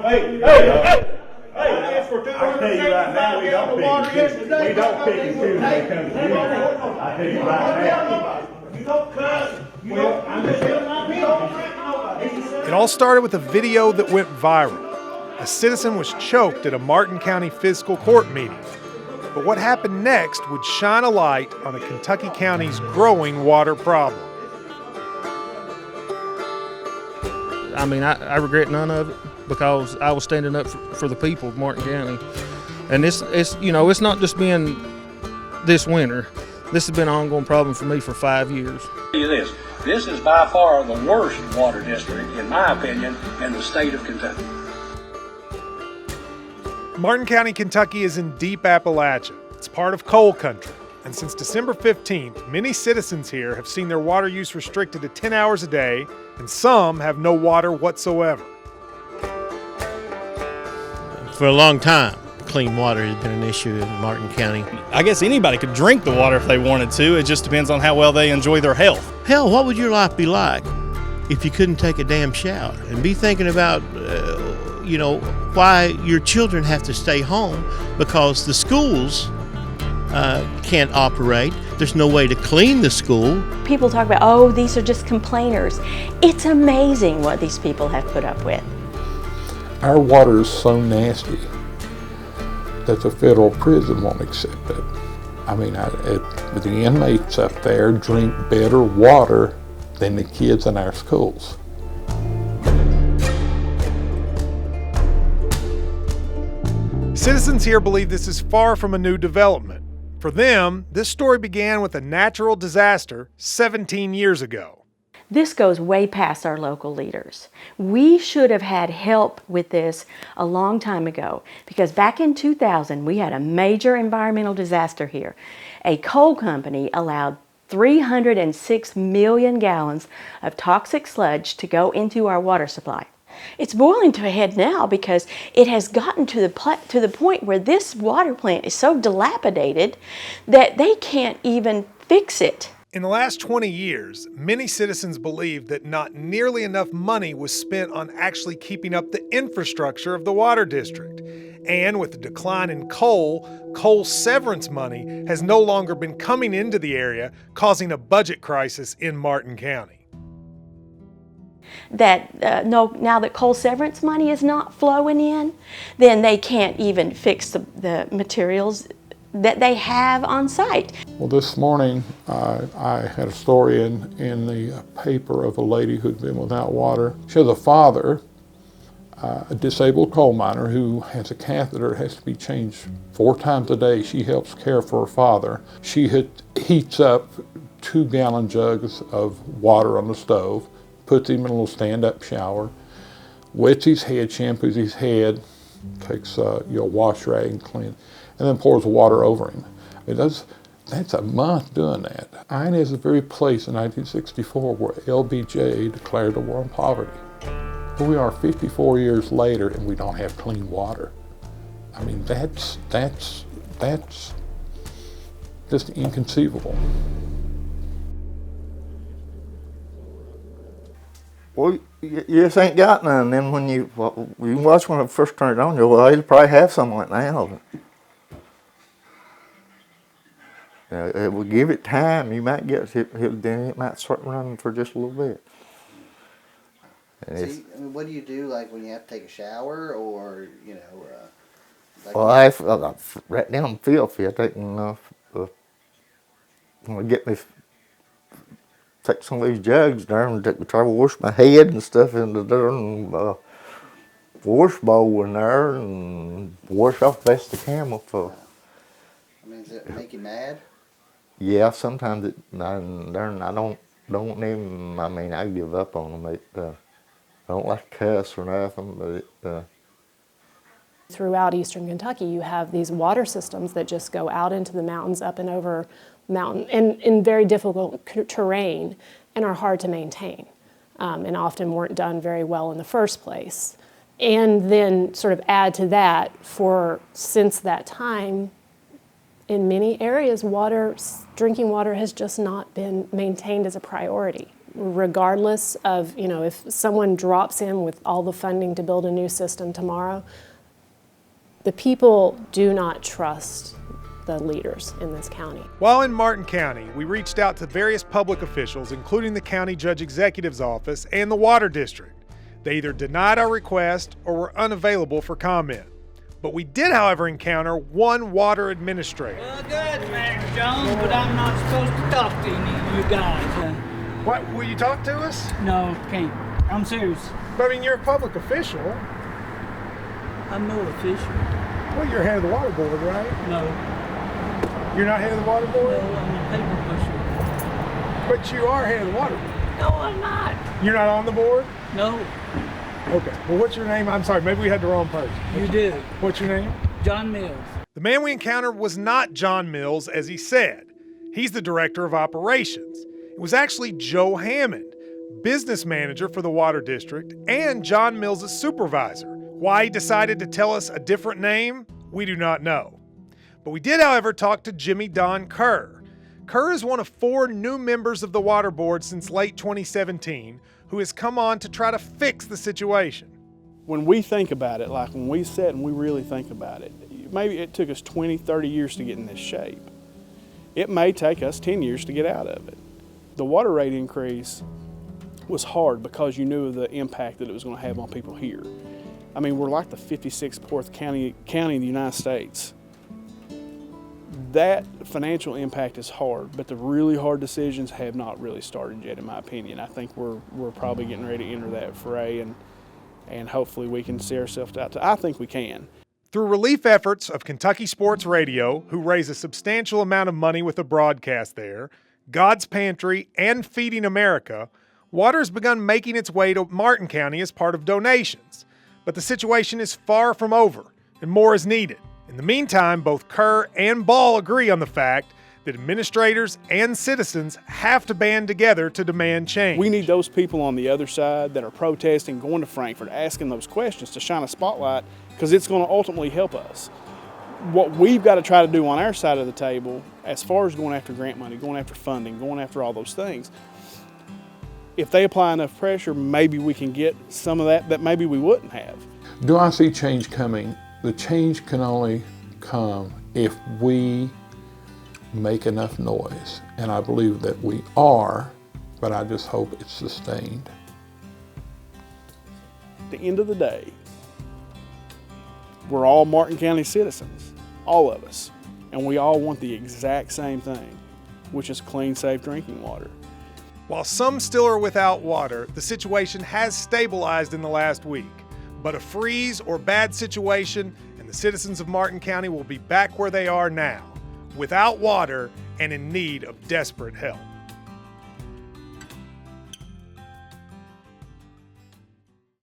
Hey, I for $265 gallons of water yesterday. We don't pick and choose when it comes to you. I tell you right now. You don't cuss. I'm just telling my people. It all started with a video that went viral. A citizen was choked at a Martin County fiscal court meeting. But what happened next would shine a light on a Kentucky county's growing water problem. I mean, I regret none of it because I was standing up for the people of Martin County. And it's not just been this winter. This has been an ongoing problem for me for 5 years. This is by far the worst water district, in my opinion, in the state of Kentucky. Martin County, Kentucky is in deep Appalachia. It's part of coal country. And since December 15th, many citizens here have seen their water use restricted to 10 hours a day, and some have no water whatsoever. For a long time, clean water has been an issue in Martin County. I guess anybody could drink the water if they wanted to. It just depends on how well they enjoy their health. Hell, what would your life be like if you couldn't take a damn shower? And be thinking about, why your children have to stay home because the schools can't operate. There's no way to clean the school. People talk about, oh, these are just complainers. It's amazing what these people have put up with. Our water is so nasty that the federal prison won't accept it. I mean, the inmates up there drink better water than the kids in our schools. Citizens here believe this is far from a new development. For them, this story began with a natural disaster 17 years ago. This goes way past our local leaders. We should have had help with this a long time ago because back in 2000, we had a major environmental disaster here. A coal company allowed 306 million gallons of toxic sludge to go into our water supply. It's boiling to a head now because it has gotten to the point where this water plant is so dilapidated that they can't even fix it. In the last 20 years, many citizens believe that not nearly enough money was spent on actually keeping up the infrastructure of the water district. And with the decline in coal severance money has no longer been coming into the area, causing a budget crisis in Martin County. Now that coal severance money is not flowing in, then they can't even fix the materials that they have on site. Well, this morning I had a story in the paper of a lady who'd been without water. She has a father, a disabled coal miner who has a catheter that has to be changed 4 times a day. She helps care for her father. She heats up 2-gallon jugs of water on the stove, puts him in a little stand-up shower, wets his head, shampoos his head, takes a wash rag and clean, and then pours water over him. That's a month doing that. Iron is the very place in 1964 where LBJ declared a war on poverty. Here we are 54 years later and we don't have clean water. I mean, that's just inconceivable. Well, you just ain't got none. Then when you watch when it first turned on, you'll probably have some like now. It will give it time. You might get then it might start running for just a little bit. What do you do like when you have to take a shower or I right down filthy. I take take some of these jugs there and try to wash my head and stuff in the wash bowl in there and wash off the best I can with. Does it make you mad? Yeah, sometimes I don't even. I mean, I give up on them. I don't like to cuss or nothing, but Throughout eastern Kentucky, you have these water systems that just go out into the mountains, up and over mountain, and in very difficult terrain, and are hard to maintain, and often weren't done very well in the first place. And then sort of add to that, since that time, in many areas, drinking water has just not been maintained as a priority. regardless of, if someone drops in with all the funding to build a new system tomorrow, the people do not trust the leaders in this county. While in Martin County, we reached out to various public officials, including the County Judge Executive's office and the Water District. They either denied our request or were unavailable for comment. But we did, however, encounter one water administrator. Well, good, Mayor Jones, but I'm not supposed to talk to you guys. What, will you talk to us? No, can't. I'm serious. But I mean, you're a public official. I'm no official. Well, you're head of the water board, right? No. You're not head of the water board? No, I'm a paper pusher. But you are head of the water board. No, I'm not. You're not on the board? No. Okay. Well, what's your name? I'm sorry, maybe we had the wrong person. You did. What's your name? John Mills. The man we encountered was not John Mills, as he said. He's the director of operations. It was actually Joe Hammond, business manager for the Water District and John Mills' supervisor. Why he decided to tell us a different name, we do not know. But we did, however, talk to Jimmy Don Kerr. Kerr is one of 4 new members of the Water Board since late 2017 who has come on to try to fix the situation. When we think about it, like when we sit and we really think about it, maybe it took us 20, 30 years to get in this shape. It may take us 10 years to get out of it. The water rate increase was hard because you knew the impact that it was going to have on people here. I mean, we're like the 56th fourth county in the United States. That financial impact is hard, but the really hard decisions have not really started yet, in my opinion. I think we're probably getting ready to enter that fray, and hopefully we can see ourselves out. I think we can. Through relief efforts of Kentucky Sports Radio, who raise a substantial amount of money with a broadcast there, God's Pantry, and Feeding America, water has begun making its way to Martin County as part of donations. But the situation is far from over, and more is needed. In the meantime, both Kerr and Ball agree on the fact that administrators and citizens have to band together to demand change. We need those people on the other side that are protesting, going to Frankfort, asking those questions to shine a spotlight, because it's going to ultimately help us. What we've got to try to do on our side of the table, as far as going after grant money, going after funding, going after all those things, if they apply enough pressure, maybe we can get some of that maybe we wouldn't have. Do I see change coming? The change can only come if we make enough noise. And I believe that we are, but I just hope it's sustained. At the end of the day, we're all Martin County citizens, all of us. And we all want the exact same thing, which is clean, safe drinking water. While some still are without water, the situation has stabilized in the last week. But a freeze or bad situation, and the citizens of Martin County will be back where they are now, without water and in need of desperate help.